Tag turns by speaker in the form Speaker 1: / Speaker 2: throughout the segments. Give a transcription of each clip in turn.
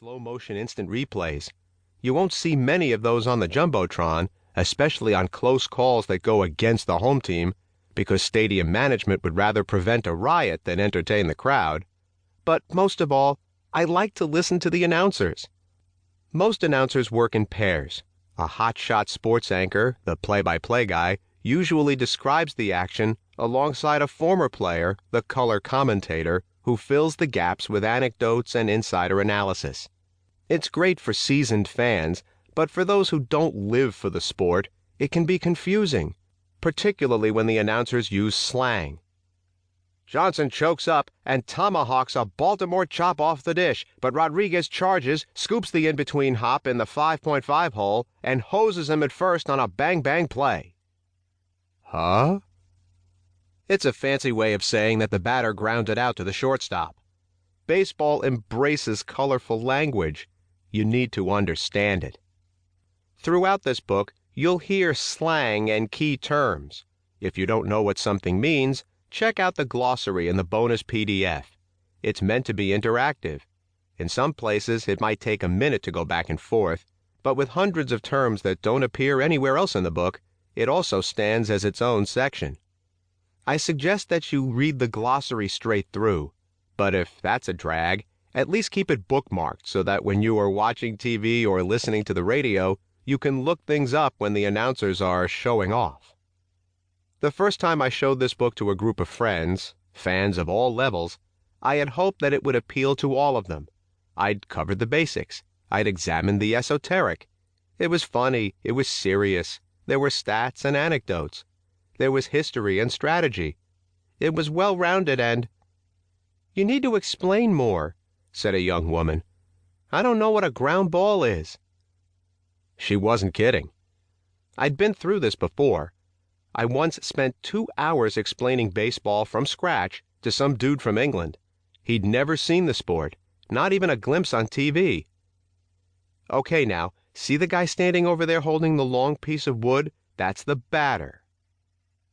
Speaker 1: slow-motion instant replays. You won't see many of those on the Jumbotron, especially on close calls that go against the home team, because stadium management would rather prevent a riot than entertain the crowd. But most of all, I like to listen to the announcers. Most announcers work in pairs. A hotshot sports anchor, the play-by-play guy, usually describes the action alongside a former player, the color commentator, who fills the gaps with anecdotes and insider analysis. It's great for seasoned fans, but for those who don't live for the sport, it can be confusing, particularly when the announcers use slang. Johnson chokes up and tomahawks a Baltimore chop off the dish, but Rodriguez charges, scoops the in-between hop in the 5.5 hole, and hoses him at first on a bang-bang play. Huh? It's a fancy way of saying that the batter grounded out to the shortstop. Baseball embraces colorful language. You need to understand it. Throughout this book, you'll hear slang and key terms. If you don't know what something means, check out the glossary in the bonus PDF. It's meant to be interactive. In some places, it might take a minute to go back and forth, but with hundreds of terms that don't appear anywhere else in the book, it also stands as its own section. I suggest that you read the glossary straight through, but if that's a drag, at least keep it bookmarked so that when you are watching TV or listening to the radio, you can look things up when the announcers are showing off. The first time I showed this book to a group of friends, fans of all levels, I had hoped that it would appeal to all of them. I'd covered the basics. I'd examined the esoteric. It was funny. It was serious. There were stats and anecdotes. There was history and strategy. It was well-rounded and... "You need to explain more," said a young woman. "I don't know what a ground ball is." She wasn't kidding. I'd been through this before. I once spent 2 hours explaining baseball from scratch to some dude from England. He'd never seen the sport, not even a glimpse on TV. Okay, now, see the guy standing over there holding the long piece of wood? That's the batter.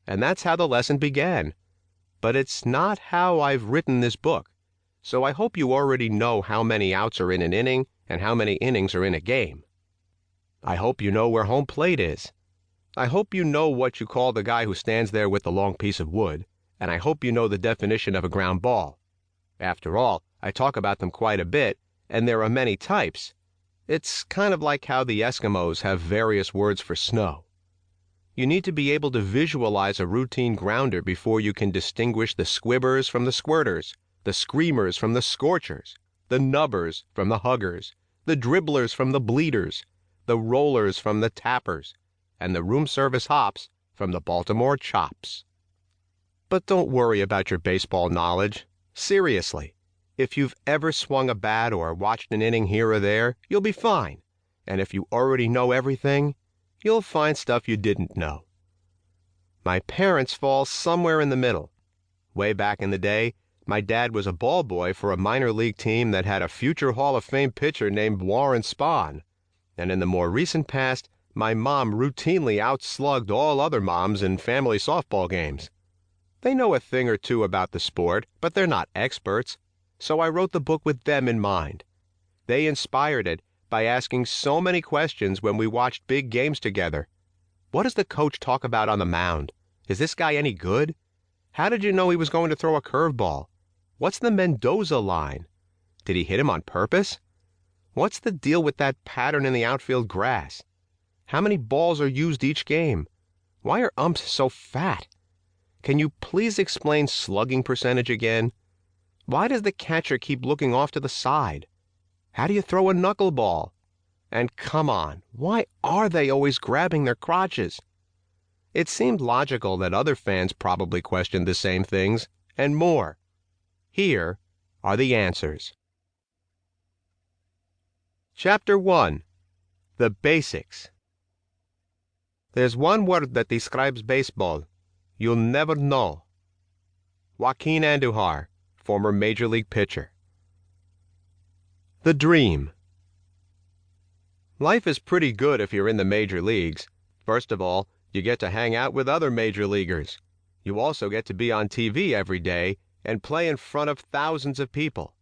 Speaker 1: And that's how the lesson began. But it's not how I've written this book, so I hope you already know how many outs are in an inning and how many innings are in a game. I hope you know where home plate is. I hope you know what you call the guy who stands there with the long piece of wood, and I hope you know the definition of a ground ball. After all, I talk about them quite a bit, and there are many types. It's kind of like how the Eskimos have various words for snow. You need to be able to visualize a routine grounder before you can distinguish the squibbers from the squirters, the screamers from the scorchers, the nubbers from the huggers, the dribblers from the bleeders, the rollers from the tappers, and the room service hops from the Baltimore chops. But don't worry about your baseball knowledge. Seriously, if you've ever swung a bat or watched an inning here or there, you'll be fine. And if you already know everything, you'll find stuff you didn't know. My parents fall somewhere in the middle. Way back in the day, my dad was a ball boy for a minor league team that had a future Hall of Fame pitcher named Warren Spahn. And in the more recent past, my mom routinely outslugged all other moms in family softball games. They know a thing or two about the sport, but they're not experts, so I wrote the book with them in mind. They inspired it by asking so many questions when we watched big games together. What does the coach talk about on the mound? Is this guy any good? How did you know he was going to throw a curveball? What's the Mendoza line? Did he hit him on purpose? What's the deal with that pattern in the outfield grass? How many balls are used each game? Why are umps so fat? Can you please explain slugging percentage again? Why does the catcher keep looking off to the side? How do you throw a knuckleball? And come on, why are they always grabbing their crotches? It seemed logical that other fans probably questioned the same things, and more. Here are the answers. Chapter 1. The Basics. There's one word that describes baseball. You'll never know. Joaquin Andujar, former Major League pitcher. The dream. Life is pretty good if you're in the major leagues. First of all, you get to hang out with other major leaguers. You also get to be on TV every day and play in front of thousands of people.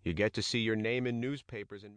Speaker 1: You get to see your name in newspapers and